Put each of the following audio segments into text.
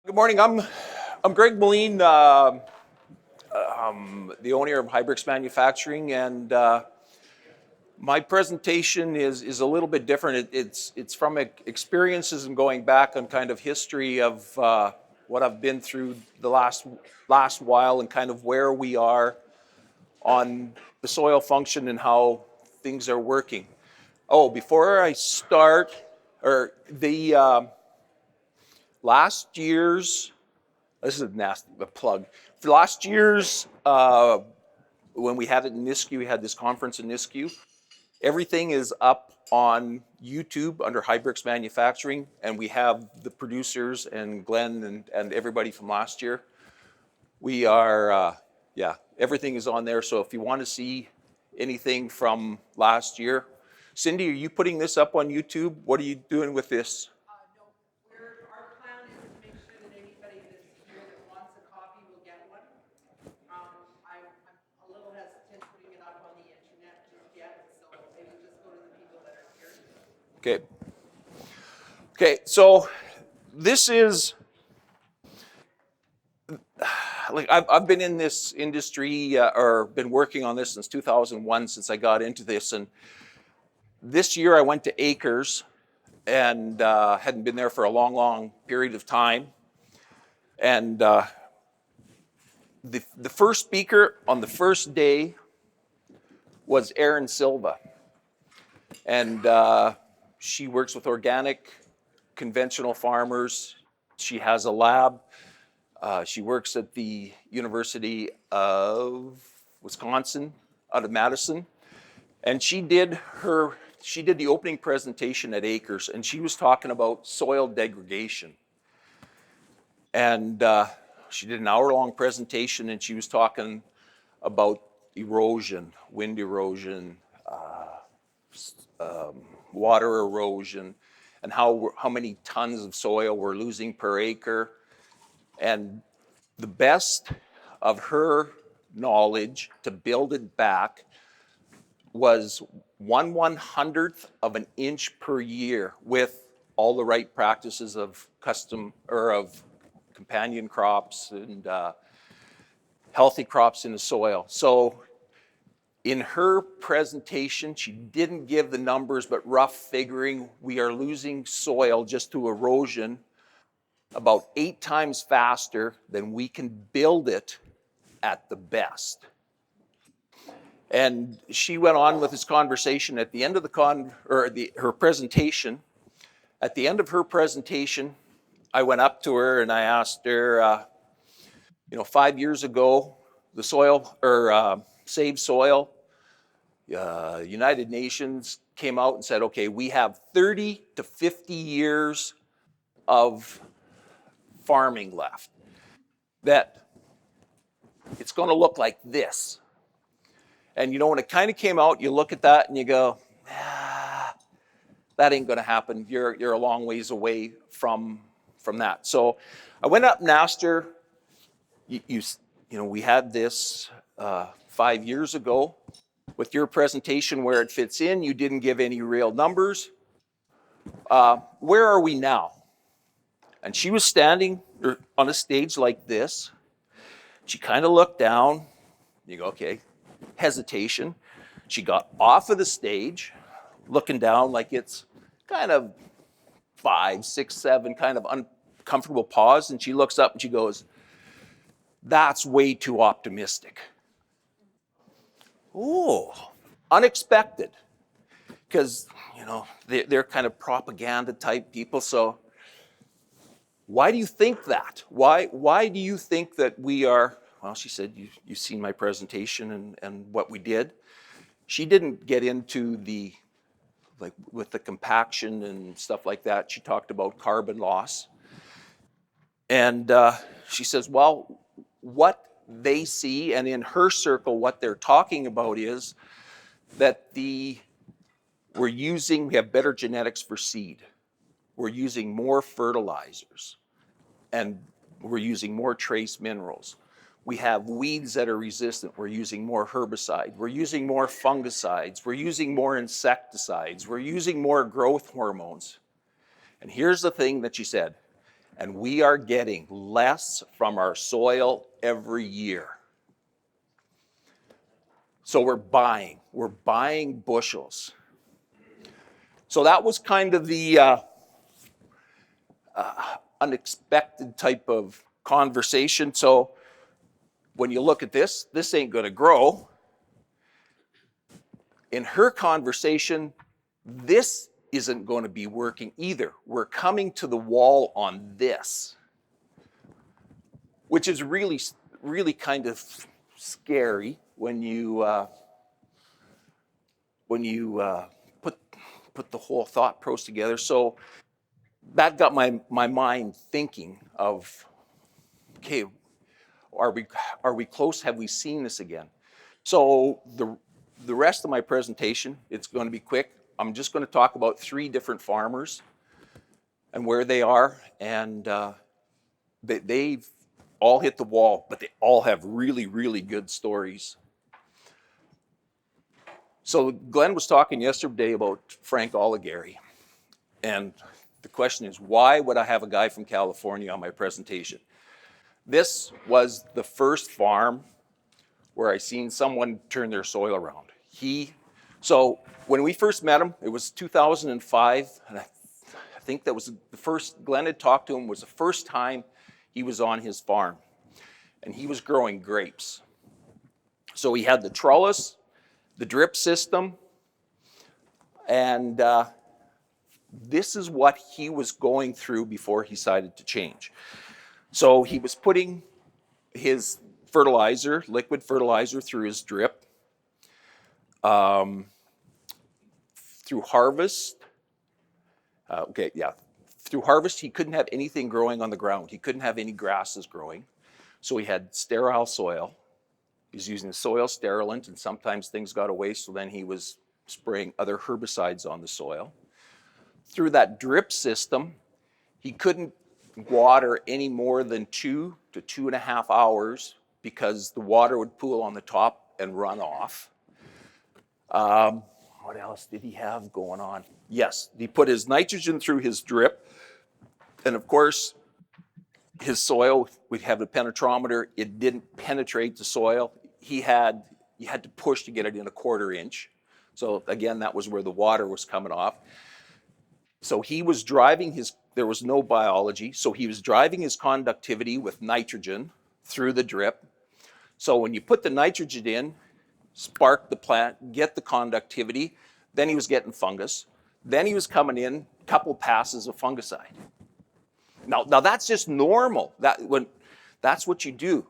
Good morning. I'm Greg Moline, the owner of Hybrix Manufacturing, and my presentation is a little bit different. It's from experiences and going back on kind of history of what I've been through the last while and kind of where we are on the soil function and how things are working. Oh, before I start, or the last year's. This is a nasty plug. For last year's, when we had it in Nisku, we had this conference in Nisku. Everything is up on YouTube under Hybrix Manufacturing, and we have the producers and Glenn and everybody from last year. We are, everything is on there. So if you want to see anything from last year, Cindy, are you putting this up on YouTube? What are you doing with this? No, our plan is to make sure that anybody that's here that wants a copy will get one. I'm a little hesitant putting it up on the internet just yet, so maybe just go to the people that are here. Okay. Okay, so this is, like I've been in this industry or been working on this since 2001, since I got into this. And this year I went to Acres and hadn't been there for a long period of time. And the first speaker on the first day was Erin Silva. And she works with organic, conventional farmers. She has a lab. She works at the University of Wisconsin out of Madison. And she did the opening presentation at Acres, and she was talking about soil degradation. And she did an hour-long presentation, and she was talking about erosion, wind erosion, water erosion, and how many tons of soil we're losing per acre. And the best of her knowledge to build it back was 1/100th of an inch per year with all the right practices of of companion crops and healthy crops in the soil. So in her presentation, she didn't give the numbers, but rough figuring, we are losing soil just to erosion about 8 times faster than we can build it at the best. And she went on with this conversation at the end of her presentation. At the end of her presentation, I went up to her and I asked her, 5 years ago, the soil or Save Soil, United Nations came out and said, okay, we have 30 to 50 years of farming left, that it's going to look like this. And when it kind of came out, you look at that and you go, that ain't going to happen. You're a long ways away from that. So I went up and asked her, we had this 5 years ago. With your presentation where it fits in, you didn't give any real numbers. Where are we now? And she was standing on a stage like this. She kind of looked down. You go, okay, hesitation. She got off of the stage, looking down like it's kind of 5, 6, 7, kind of uncomfortable pause. And she looks up and she goes, that's way too optimistic. Oh, unexpected. Because, they're kind of propaganda type people. So why do you think that? Why do you think that we are, well, she said, you've seen my presentation and what we did. She didn't get into with the compaction and stuff like that. She talked about carbon loss. And she says, well, what they see, and in her circle, what they're talking about is that we have better genetics for seed. We're using more fertilizers, and we're using more trace minerals. We have weeds that are resistant. We're using more herbicide. We're using more fungicides. We're using more insecticides. We're using more growth hormones. And here's the thing that she said, And we are getting less from our soil every year. So we're buying bushels. So that was kind of the unexpected type of conversation. So when you look at this ain't going to grow. In her conversation, this isn't going to be working either. We're coming to the wall on this, which is really, really kind of scary when you put the whole thought process together. So that got my mind thinking of, okay, are we close? Have we seen this again? So the rest of my presentation, it's going to be quick. I'm just going to talk about 3 different farmers and where they are, and they've all hit the wall, but they all have really, really good stories. So Glenn was talking yesterday about Frank Oligary, and the question is, why would I have a guy from California on my presentation? This was the first farm where I seen someone turn their soil around. So when we first met him, it was 2005, and I think that was the first, Glenn had talked to him, was the first time he was on his farm, and he was growing grapes. So he had the trellis, the drip system, and this is what he was going through before he decided to change. So he was putting his fertilizer, liquid fertilizer, through his drip. Through harvest, through harvest, he couldn't have anything growing on the ground. He couldn't have any grasses growing. So he had sterile soil. He was using soil sterilant, and sometimes things got away, so then he was spraying other herbicides on the soil. Through that drip system, he couldn't water any more than 2 to 2.5 hours because the water would pool on the top and run off. What else did he have going on? Yes, he put his nitrogen through his drip, and of course, his soil, we have a penetrometer, it didn't penetrate the soil. You had to push to get it in 1/4 inch. So again, that was where the water was coming off. So he was driving there was no biology, so he was driving his conductivity with nitrogen through the drip. So when you put the nitrogen in, spark the plant, get the conductivity, then he was getting fungus. Then he was coming in, a couple passes of fungicide. Now that's just normal. That's what you do.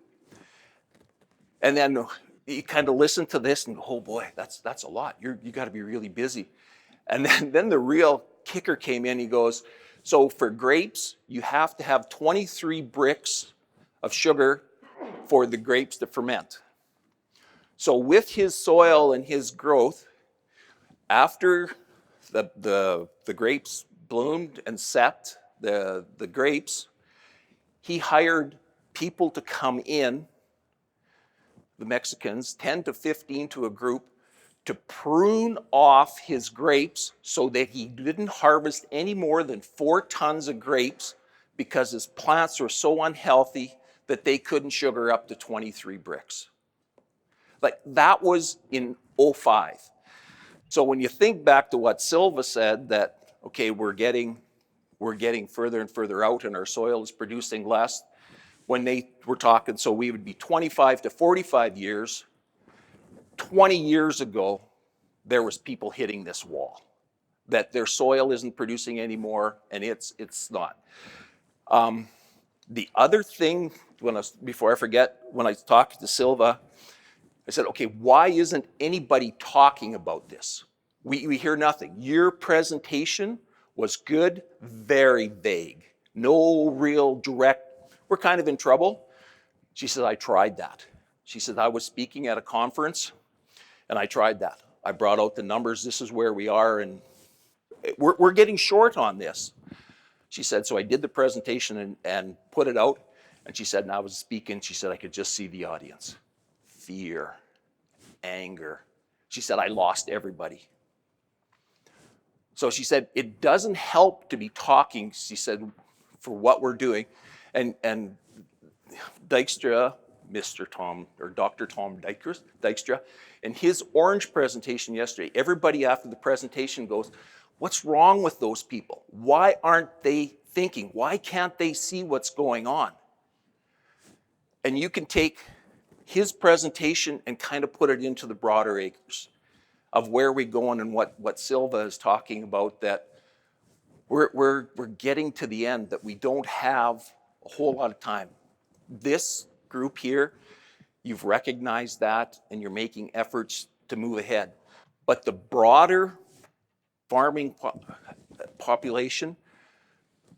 And then you kind of listen to this and go, oh boy, that's a lot. You got to be really busy. And then the real kicker came in. He goes, so for grapes, you have to have 23 bricks of sugar for the grapes to ferment. So with his soil and his growth, after the grapes bloomed and set, the grapes, he hired people to come in, the Mexicans, 10 to 15 to a group, to prune off his grapes so that he didn't harvest any more than 4 tons of grapes because his plants were so unhealthy that they couldn't sugar up to 23 bricks. Like, that was in 2005. So when you think back to what Silva said, that, okay, we're getting further and further out and our soil is producing less, when they were talking, so we would be 25 to 45 years, 20 years ago, there was people hitting this wall, that their soil isn't producing anymore, and it's not. The other thing, before I forget, when I talked to Silva, I said, okay, why isn't anybody talking about this? We hear nothing. Your presentation was good, very vague. No real direct, we're kind of in trouble. She said, I tried that. She said, I was speaking at a conference, and I tried that. I brought out the numbers, this is where we are, and we're getting short on this. She said, so I did the presentation and put it out, and she said, and I was speaking, she said, I could just see the audience. Fear, anger. She said, I lost everybody. So she said, it doesn't help to be talking, she said, what we're doing. And Dykstra, Mr. Tom, or Dr. Tom Dykstra, in his orange presentation yesterday, everybody after the presentation goes, what's wrong with those people? Why aren't they thinking? Why can't they see what's going on? And you can take his presentation and kind of put it into the broader acres of where we're going and what Silva is talking about, that we're getting to the end, that we don't have a whole lot of time. This group here, you've recognized that and you're making efforts to move ahead. But the broader farming population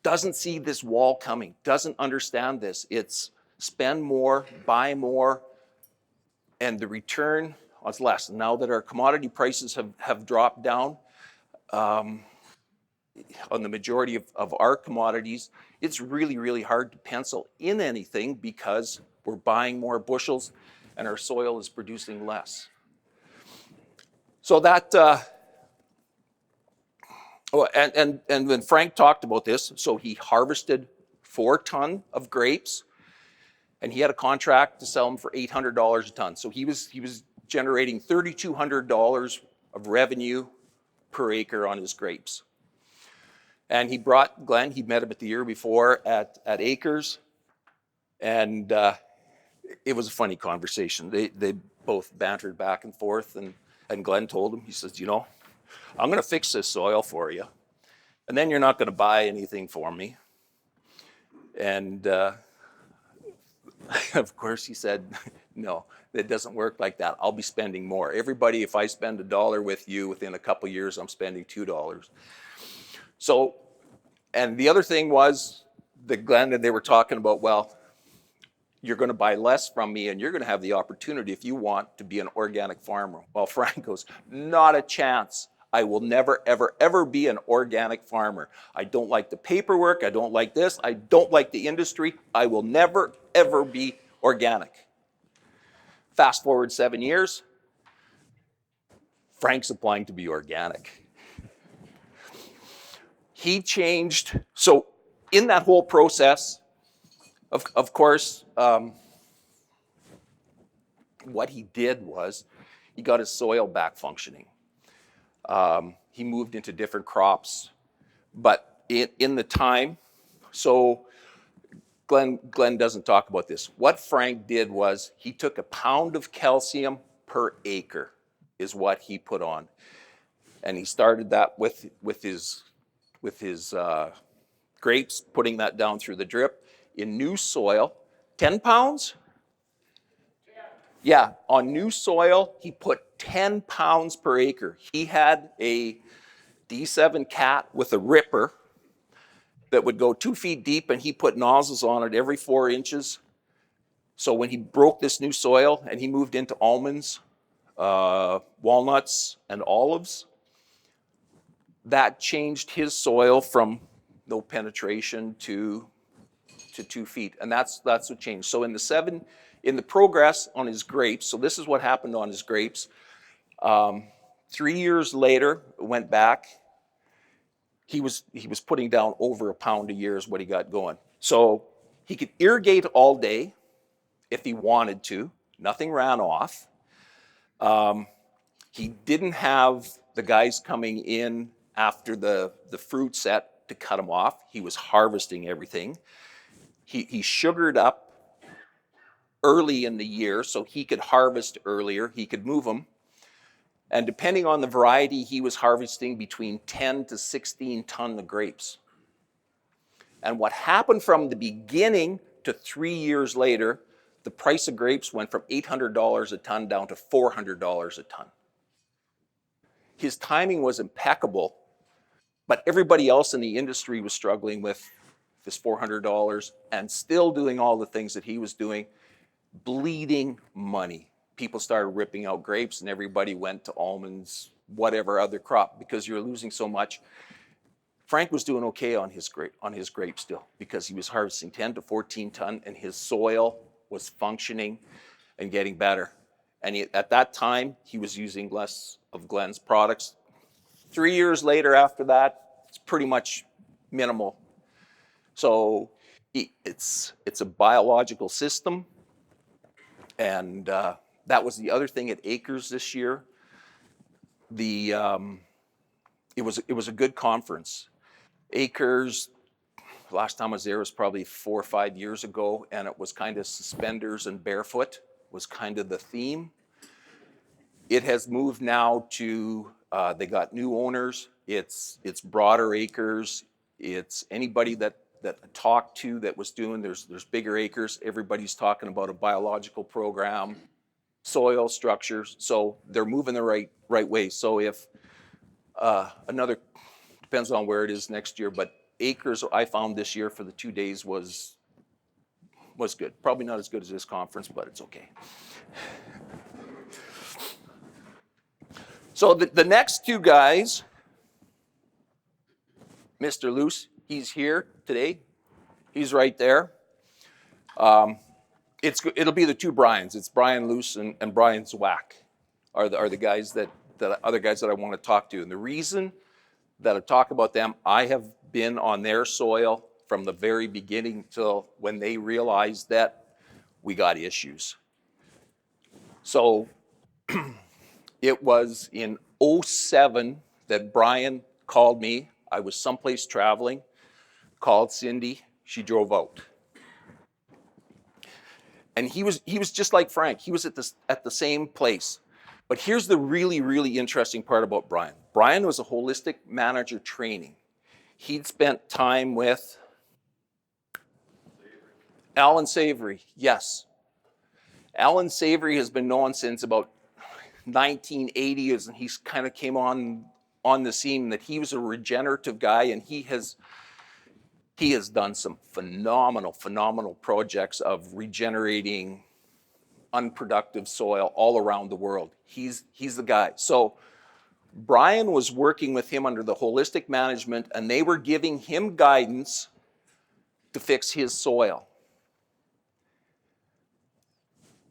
doesn't see this wall coming, doesn't understand this. It's spend more, buy more, and the return is less. Now that our commodity prices have dropped down on the majority of our commodities, it's really, really hard to pencil in anything because we're buying more bushels and our soil is producing less. So that, and when Frank talked about this, so he harvested 4 tons of grapes and he had a contract to sell them for $800 a ton. So he was generating $3,200 of revenue per acre on his grapes. And he brought Glenn, he met him the year before at Acres, and it was a funny conversation. They both bantered back and forth, and Glenn told him, he says, you know, I'm gonna fix this soil for you, and then you're not gonna buy anything from me. And of course he said, no, it doesn't work like that. I'll be spending more. Everybody, if I spend $1 with you, within a couple years, I'm spending $2. So, and the other thing was that Glenn and they were talking about, well, you're going to buy less from me and you're going to have the opportunity, if you want, to be an organic farmer. Well, Frank goes, not a chance. I will never, ever, ever be an organic farmer. I don't like the paperwork. I don't like this. I don't like the industry. I will never, ever be organic. Fast forward 7 years, Frank's applying to be organic. He changed, so in that whole process, of course, what he did was he got his soil back functioning. He moved into different crops, but in the time, so Glenn doesn't talk about this. What Frank did was he took 1 pound of calcium per acre is what he put on. And he started that with his grapes, putting that down through the drip. In new soil, 10 pounds? Yeah, on new soil, he put 10 pounds per acre. He had a D7 cat with a ripper that would go 2 feet deep, and he put nozzles on it every 4 inches. So when he broke this new soil and he moved into almonds, walnuts, and olives, that changed his soil from no penetration to 2 feet, and that's what changed. So in the progress on his grapes, so this is what happened on his grapes. 3 years later, went back. He was putting down over 1 pound a year is what he got going. So he could irrigate all day if he wanted to. Nothing ran off. He didn't have the guys coming in after the fruit set to cut them off. He was harvesting everything. He sugared up early in the year so he could harvest earlier. He could move them. And depending on the variety, he was harvesting between 10 to 16 tons of grapes. And what happened from the beginning to 3 years later, the price of grapes went from $800 a ton down to $400 a ton. His timing was impeccable, but everybody else in the industry was struggling with this $400 and still doing all the things that he was doing, bleeding money. People started ripping out grapes and everybody went to almonds, whatever other crop, because you're losing so much. Frank was doing okay on his grapes still because he was harvesting 10 to 14 ton and his soil was functioning and getting better. And at that time, he was using less of Glenn's products. 3 years later after that, it's pretty much minimal. So it's a biological system, and that was the other thing at Acres this year. The it was a good conference. Acres, last time I was there was probably 4 or 5 years ago, and it was kind of suspenders and barefoot was kind of the theme. It has moved now to they got new owners. It's broader acres. It's anybody that I talked to that was doing there's bigger acres. Everybody's talking about a biological program, soil structures. So they're moving the right way. So if another depends on where it is next year, but acres I found this year for the 2 days was good. Probably not as good as this conference, but it's okay. So the next two guys, Mr. Luce, he's here today. He's right there. It'll be the two Brians. It's Brian Luce and Brian Zwack are the guys that other guys that I want to talk to. And the reason that I talk about them, I have been on their soil from the very beginning till when they realized that we got issues. So it was in 2007 that Brian called me. I was someplace traveling, called Cindy. She drove out. And he was just like Frank. He was at the same place. But here's the really interesting part about Brian. Brian was a holistic manager training. He'd spent time with Alan Savory. Yes. Alan Savory has been known since about 1980s, and he's kind of came on the scene that he was a regenerative guy, and he has done some phenomenal projects of regenerating unproductive soil all around the world. He's the guy. So Brian was working with him under the holistic management, and they were giving him guidance to fix his soil.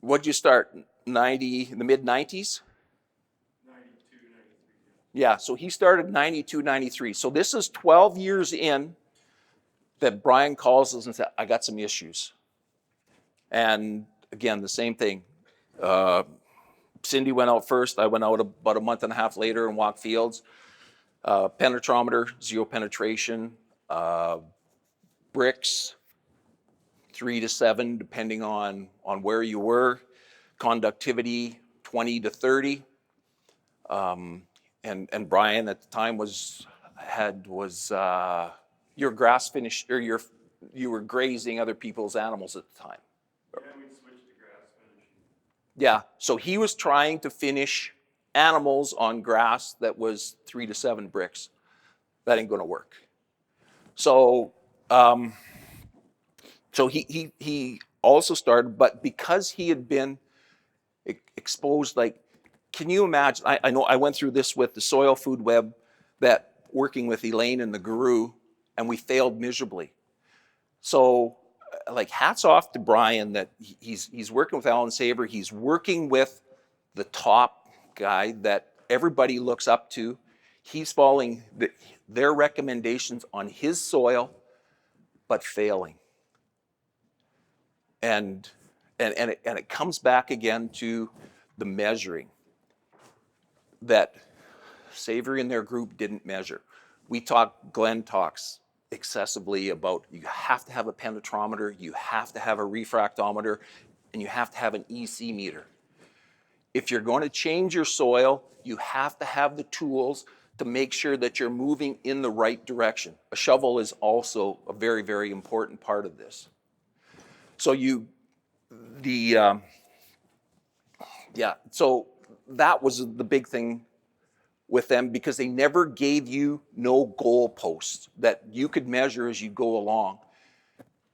What'd you start? In the mid 90s? 92, 93. Yeah, so he started 92, 93. So this is 12 years in that Brian calls us and said, I got some issues. And again, the same thing. Cindy went out first. I went out about a month and a half later and walked fields. Penetrometer, zero penetration. Bricks, 3 to 7, depending on where you were. Conductivity, 20 to 30. And Brian at the time was your grass finish, or you were grazing other people's animals at the time. Yeah, we switched to grass finishing. Yeah, so he was trying to finish animals on grass that was 3 to 7 bricks. That ain't going to work. So, he also started, but because he had been exposed, like, can you imagine? I know I went through this with the soil food web, that working with Elaine and the guru, and we failed miserably. So, like, hats off to Brian that he's working with Alan Saber. He's working with the top guy that everybody looks up to. He's following their recommendations on his soil, but failing. And it comes back again to the measuring that Savory and their group didn't measure. Glenn talks excessively about you have to have a penetrometer, you have to have a refractometer, and you have to have an EC meter. If you're going to change your soil, you have to have the tools to make sure that you're moving in the right direction. A shovel is also a very important part of this. So so that was the big thing with them, because they never gave you no goalposts that you could measure as you go along.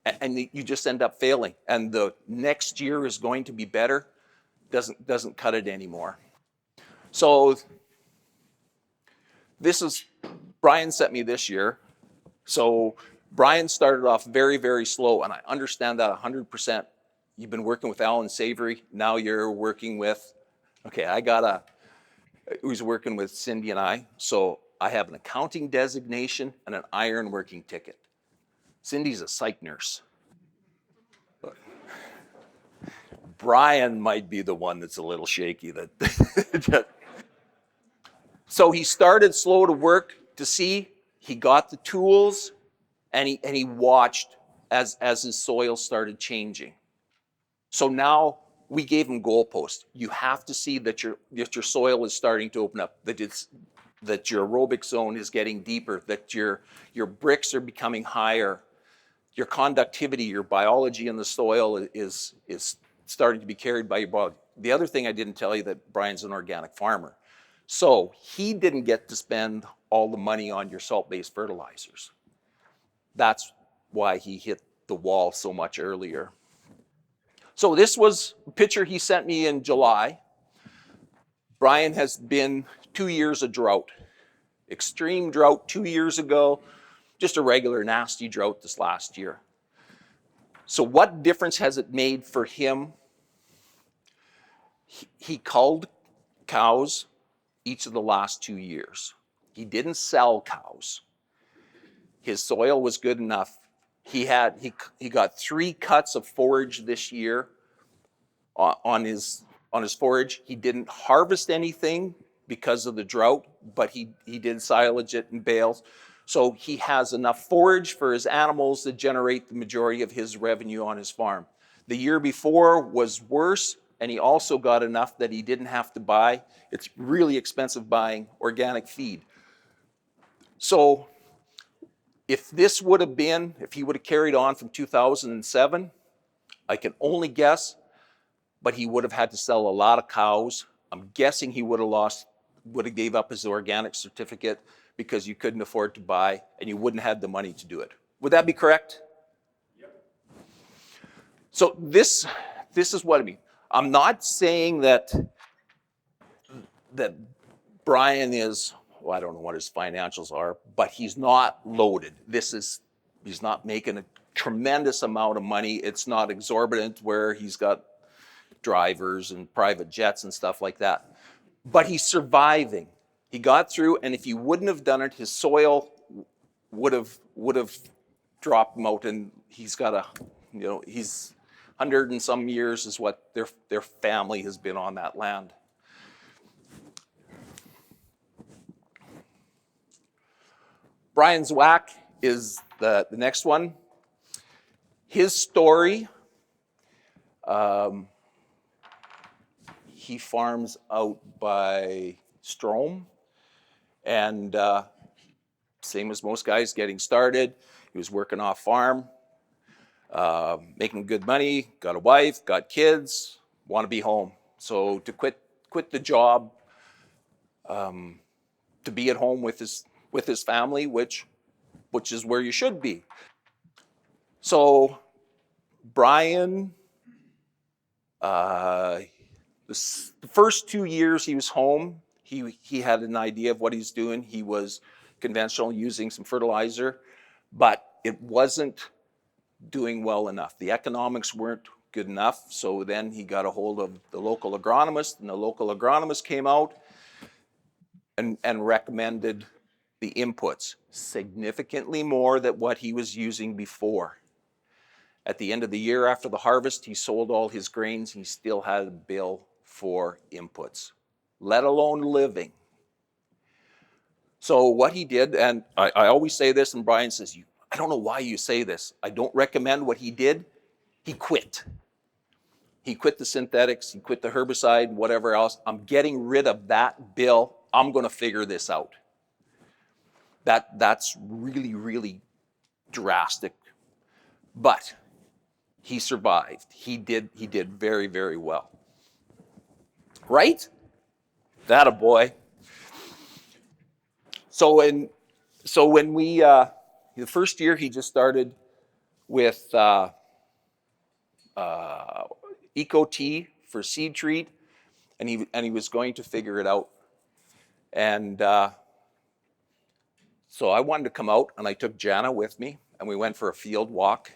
And you just end up failing. And the next year is going to be better, doesn't cut it anymore. So Brian sent me this year. So Brian started off very slow, and I understand that 100%. You've been working with Alan Savory, now you're working with, who's working with Cindy and I. So I have an accounting designation and an iron working ticket. Cindy's a psych nurse. Brian might be the one that's a little shaky. So he started slow to work to see. He got the tools, and he watched as his soil started changing. So now we gave him goalposts. You have to see that your soil is starting to open up, that your aerobic zone is getting deeper, that your bricks are becoming higher, your conductivity, your biology in the soil is starting to be carried by your body. The other thing I didn't tell you, that Brian's an organic farmer. So he didn't get to spend all the money on your salt-based fertilizers. That's why he hit the wall so much earlier. So this was a picture he sent me in July. Brian has been 2 years of drought. Extreme drought 2 years ago, just a regular nasty drought this last year. So what difference has it made for him? He culled cows each of the last 2 years. He didn't sell cows. His soil was good enough. He got 3 cuts of forage this year on his forage. He didn't harvest anything because of the drought, but he did silage it in bales. So he has enough forage for his animals that generate the majority of his revenue on his farm. The year before was worse, and he also got enough that he didn't have to buy. It's really expensive buying organic feed. So if he would have carried on from 2007, I can only guess, but he would have had to sell a lot of cows. I'm guessing he would have gave up his organic certificate because you couldn't afford to buy, and you wouldn't have the money to do it. Would that be correct? Yep. So this is what I mean. I'm not saying that Brian is, well, I don't know what his financials are, but he's not loaded. He's not making a tremendous amount of money. It's not exorbitant where he's got drivers and private jets and stuff like that. But he's surviving. He got through, and if he wouldn't have done it, his soil would have dropped him out, and he's 100 and some years is what their family has been on that land. Brian Zwack is the next one. His story, he farms out by Strom, and same as most guys getting started, he was working off farm, making good money, got a wife, got kids, want to be home. So to quit the job, to be at home with his family, which is where you should be. So Brian, the first 2 years he was home, he had an idea of what he's doing. He was conventional, using some fertilizer, but it wasn't doing well enough. The economics weren't good enough, so then he got a hold of the local agronomist, and the local agronomist came out and recommended the inputs, significantly more than what he was using before. At the end of the year after the harvest, he sold all his grains. He still had a bill for inputs, let alone living. So what he did, and I always say this, and Brian says, I don't know why you say this. I don't recommend what he did. He quit. He quit the synthetics. He quit the herbicide, whatever else. I'm getting rid of that bill. I'm going to figure this out. That's really, really drastic. But he survived. He did very, very well. Right? That a boy. So when we the first year he just started with Eco Tea for seed treat, and he was going to figure it out. And so I wanted to come out, and I took Jana with me, and we went for a field walk.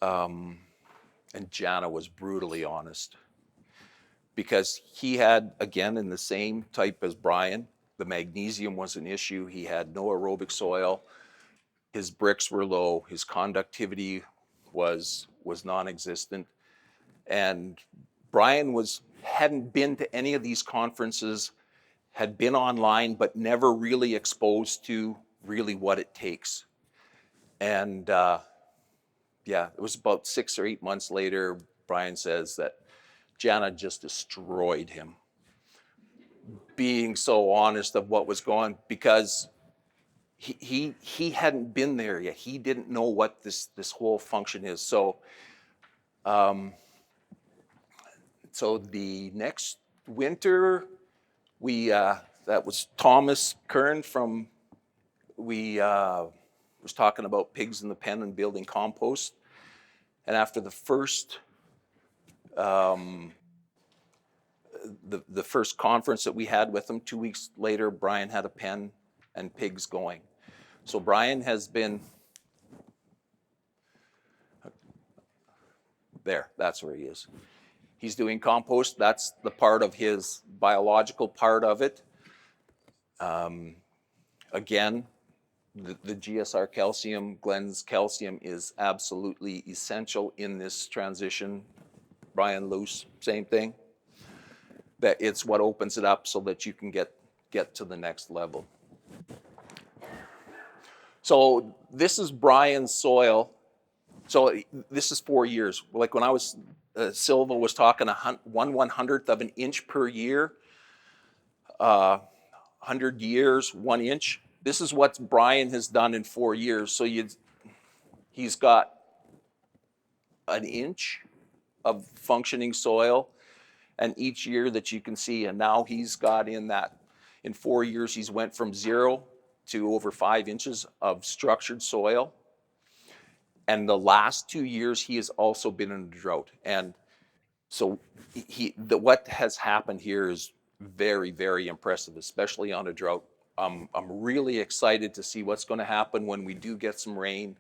And Jana was brutally honest, because he had, again, in the same type as Brian, the magnesium was an issue. He had no aerobic soil. his bricks were low, his conductivity was non-existent, and Brian hadn't been to any of these conferences, had been online, but never really exposed to really what it takes. And yeah, it was about 6 or 8 months later, Brian says that Jana just destroyed him, being so honest of what was going, because he hadn't been there yet. He didn't know what this whole function is. So so the next winter, we that was Thomas Kern from, we was talking about pigs in the pen and building compost. And after the first the first conference that we had with him, 2 weeks later, Brian had a pen and pigs going. So Brian has been there. That's where he is. He's doing compost. That's the part of his biological part of it. Again, the GSR calcium, Glenn's calcium, is absolutely essential in this transition. Brian Luce, same thing. That it's what opens it up so that you can get to the next level. So this is Brian's soil. So this is 4 years. Like when I was, Silva was talking 1/100th of an inch per year, 100 years, 1 inch. This is what Brian has done in 4 years. So he's got an inch of functioning soil, and each year that you can see, and now he's got in 4 years, he's went from 0 to over 5 inches of structured soil. And the last 2 years, he has also been in a drought. And so what has happened here is very, very impressive, especially on a drought. I'm really excited to see what's going to happen when we do get some rain,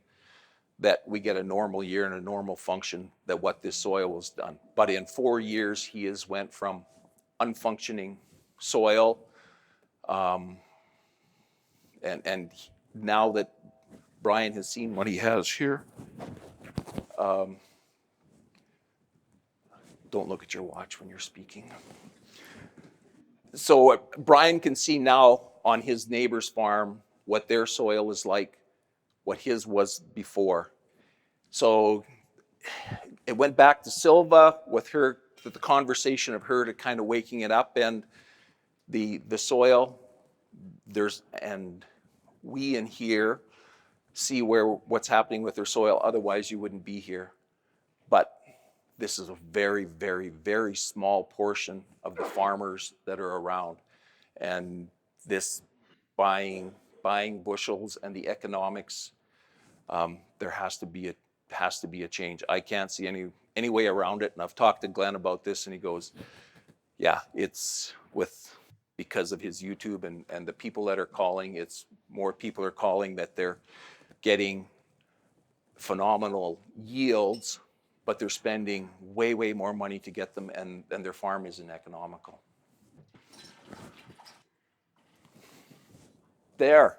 that we get a normal year and a normal function, that what this soil has done. But in 4 years, he has went from unfunctioning soil, and now that Brian has seen what he has here, don't look at your watch when you're speaking. So Brian can see now on his neighbor's farm what their soil is like, what his was before. So it went back to Silva with her, with the conversation of her to kind of waking it up, and the soil, and we in here see what's happening with their soil. Otherwise, you wouldn't be here. But this is a very, very, very small portion of the farmers that are around. And this buying bushels and the economics, there has to be a change. I can't see any way around it. And I've talked to Glenn about this, and he goes, yeah, it's because of his YouTube and the people that are calling, it's more people are calling that they're getting phenomenal yields, but they're spending way, way more money to get them, and their farm isn't economical. There,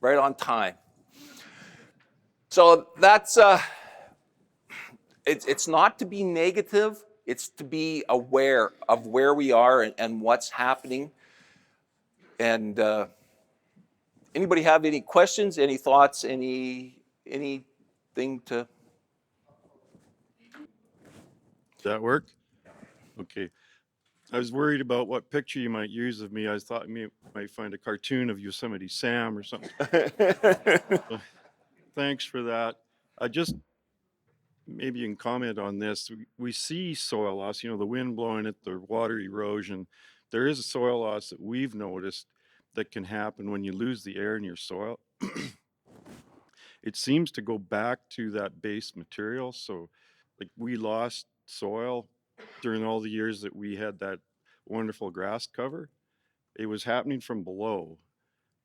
right on time. So that's, it's not to be negative, it's to be aware of where we are and what's happening. And anybody have any questions, any thoughts, anything to? Does that work? Okay. I was worried about what picture you might use of me. I thought you might find a cartoon of Yosemite Sam or something. Thanks for that. Maybe you can comment on this. We see soil loss, the wind blowing it, the water erosion. There is a soil loss that we've noticed that can happen when you lose the air in your soil. It seems to go back to that base material. So like we lost soil during all the years that we had that wonderful grass cover. It was happening from below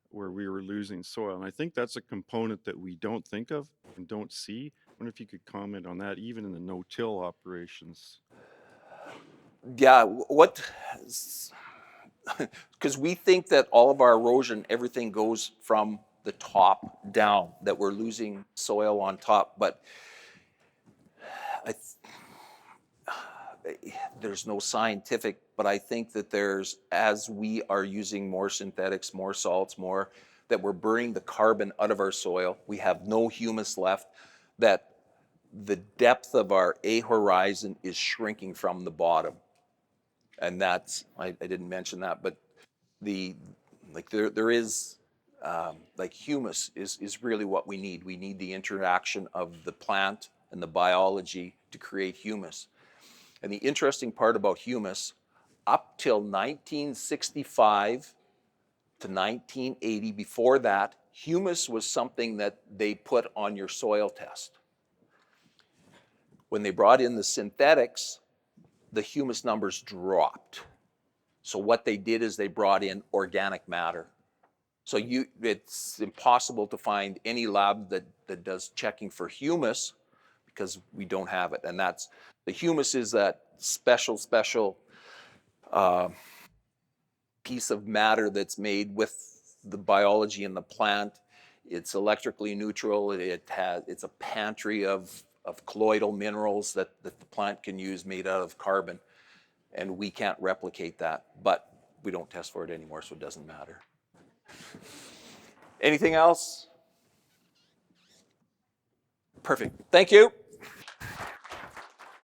where we were losing soil. And I think that's a component that we don't think of and don't see. I wonder if you could comment on that, even in the no-till operations. Yeah, because we think that all of our erosion, everything goes from the top down, that we're losing soil on top. But there's no scientific, but I think that as we are using more synthetics, more salts, that we're burning the carbon out of our soil, we have no humus left, that the depth of our A horizon is shrinking from the bottom. And I didn't mention that, but there is, like, humus is really what we need. We need the interaction of the plant and the biology to create humus. And the interesting part about humus, up till 1965 to 1980, before that, humus was something that they put on your soil test. When they brought in the synthetics, the humus numbers dropped. So what they did is they brought in organic matter. So it's impossible to find any lab that does checking for humus, because we don't have it. And the humus is that special piece of matter that's made with the biology in the plant. It's electrically neutral. It's a pantry of colloidal minerals that the plant can use, made out of carbon. And we can't replicate that, but we don't test for it anymore, so it doesn't matter. Anything else? Perfect. Thank you.